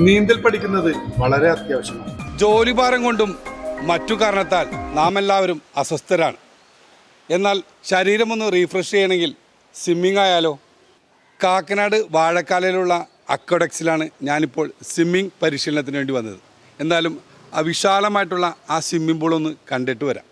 നീന്തൽ പഠിക്കുന്നത് വളരെ അത്യാവശ്യമാണ്. ജോലിഭാരം കൊണ്ടും മറ്റു കാരണത്താൽ നാം എല്ലാവരും അസ്വസ്ഥരാണ്. എന്നാൽ ശരീരമൊന്ന് റീഫ്രഷ് ചെയ്യണമെങ്കിൽ സ്വിമ്മിംഗ് ആയാലോ? കാക്കനാട് വാഴക്കാലയിലുള്ള അക്വഡക്സിലാണ് ഞാനിപ്പോൾ സ്വിമ്മിംഗ് പരിശീലനത്തിന് വേണ്ടി വന്നത്. എന്തായാലും ആ വിശാലമായിട്ടുള്ള ആ സ്വിമ്മിംഗ് പൂളൊന്ന് കണ്ടിട്ട് വരാം.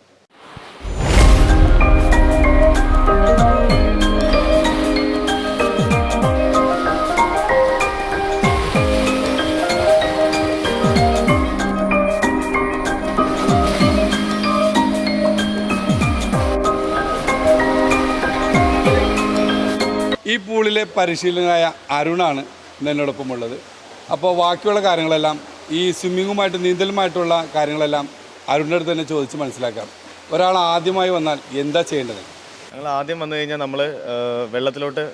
ഈ പൂളിലെ പരിശീലകനായ അരുണാണ് എന്നോടൊപ്പമുള്ളത്. അപ്പോൾ ബാക്കിയുള്ള കാര്യങ്ങളെല്ലാം ഈ സ്വിമ്മിങ്ങുമായിട്ട് നീന്തലുമായിട്ടുള്ള കാര്യങ്ങളെല്ലാം അരുണിൻ്റെ അടുത്ത് തന്നെ ചോദിച്ച് മനസ്സിലാക്കാം. ഒരാൾ ആദ്യമായി വന്നാൽ എന്താ ചെയ്യേണ്ടത്? ഞങ്ങൾ ആദ്യം വന്നു കഴിഞ്ഞാൽ നമ്മൾ വെള്ളത്തിലോട്ട്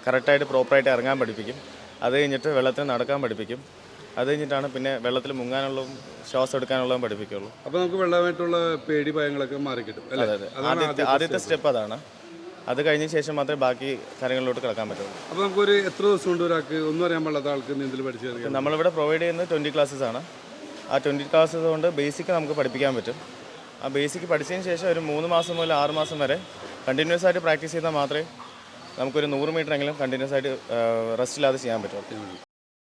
കറക്റ്റായിട്ട് പ്രോപ്പറായിട്ട് ഇറങ്ങാൻ പഠിപ്പിക്കും. അത് കഴിഞ്ഞിട്ട് വെള്ളത്തിൽ നടക്കാൻ പഠിപ്പിക്കും. അത് കഴിഞ്ഞിട്ടാണ് പിന്നെ വെള്ളത്തിൽ മുങ്ങാനുള്ളതും ശ്വാസം എടുക്കാനുള്ളതും പഠിപ്പിക്കുള്ളൂ. അപ്പോൾ നമുക്ക് വെള്ളമായിട്ടുള്ള പേടി ഭയങ്ങളൊക്കെ മാറിക്കിട്ടും. അതെ, ആദ്യത്തെ സ്റ്റെപ്പ് അതാണ്. അത് കഴിഞ്ഞ ശേഷം മാത്രമേ ബാക്കി കാര്യങ്ങളിലോട്ട് കിടക്കാൻ പറ്റുള്ളൂ. അപ്പോൾ നമുക്കൊരു എത്ര ദിവസം കൊണ്ട് ഒരാൾക്ക് ഒന്നും അറിയാൻ പാടില്ലാത്ത ആൾക്ക് നീന്തൽ പഠിച്ചു? നമ്മളിവിടെ പ്രൊവൈഡ് ചെയ്യുന്നത് 20 ക്ലാസ്സസ് ആണ്. ആ 20 ക്ലാസ്സസ് കൊണ്ട് ബേസിക് നമുക്ക് പഠിപ്പിക്കാൻ പറ്റും. ആ ബേസിക് പഠിച്ചതിന് ശേഷം ഒരു 3 മാസം മുതൽ 6 മാസം വരെ കണ്ടിന്യൂസ് ആയിട്ട് പ്രാക്ടീസ് ചെയ്താൽ മാത്രമേ നമുക്കൊരു 100 മീറ്റർ എങ്കിലും കണ്ടിന്യൂസ് ആയിട്ട് റെസ്റ്റ് ഇല്ലാതെ ചെയ്യാൻ പറ്റുള്ളൂ.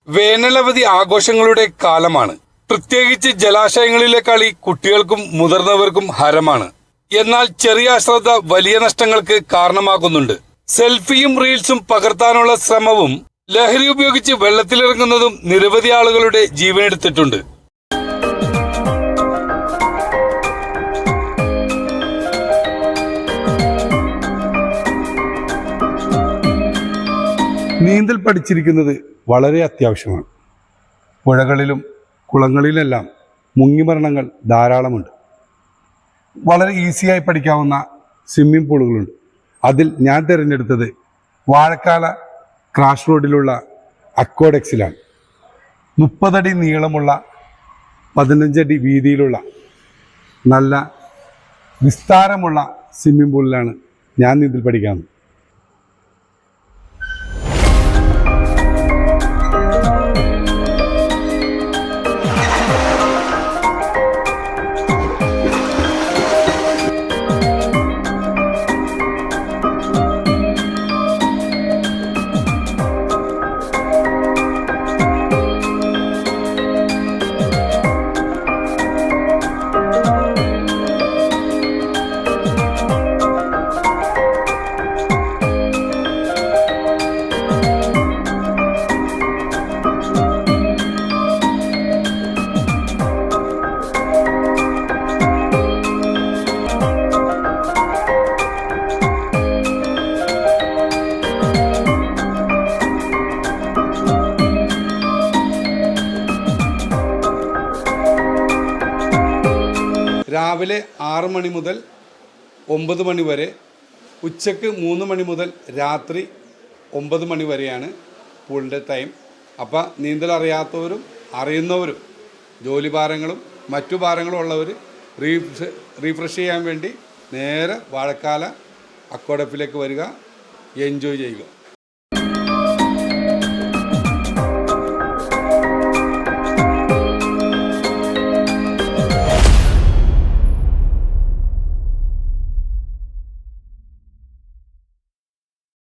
വേനലവധി ആഘോഷങ്ങളുടെ കാലമാണ്. പ്രത്യേകിച്ച് ജലാശയങ്ങളിലെ കളി കുട്ടികൾക്കും മുതിർന്നവർക്കും ഹരമാണ്. എന്നാൽ ചെറിയ അശ്രദ്ധ വലിയ നഷ്ടങ്ങൾക്ക് കാരണമാകുന്നുണ്ട്. സെൽഫിയും റീൽസും പകർത്താനുള്ള ശ്രമവും ലഹരി ഉപയോഗിച്ച് വെള്ളത്തിലിറങ്ങുന്നതും നിരവധി ആളുകളുടെ ജീവനെടുത്തിട്ടുണ്ട്. നീന്തൽ പഠിച്ചിരിക്കുന്നത് വളരെ അത്യാവശ്യമാണ്. പുഴകളിലും കുളങ്ങളിലെല്ലാം മുങ്ങിമരണങ്ങൾ ധാരാളമുണ്ട്. വളരെ ഈസിയായി പഠിക്കാവുന്ന സ്വിമ്മിംഗ് പൂളുകളുണ്ട്. അതിൽ ഞാൻ തിരഞ്ഞെടുത്തത് വാഴക്കാല ക്രാഷ് റോഡിലുള്ള അക്വഡക്സിലാണ്. 30 അടി നീളമുള്ള 15 അടി വീതിയിലുള്ള നല്ല വിസ്താരമുള്ള സ്വിമ്മിംഗ് പൂളിലാണ് ഞാൻ നീന്തൽ പഠിക്കാവുന്നത്. രാവിലെ 6 മണി മുതൽ 9 മണി വരെ, ഉച്ചയ്ക്ക് 3 മണി മുതൽ രാത്രി 9 മണി വരെയാണ് പൂളിൻ്റെ ടൈം. അപ്പോൾ നീന്തൽ അറിയാത്തവരും അറിയുന്നവരും ജോലിഭാരങ്ങളും മറ്റു ഭാരങ്ങളും ഉള്ളവർ റീഫ്രഷ് ചെയ്യാൻ വേണ്ടി നേരെ വാഴക്കാല അക്വാഡക്സിലേക്ക് വരിക, എൻജോയ് ചെയ്യുക.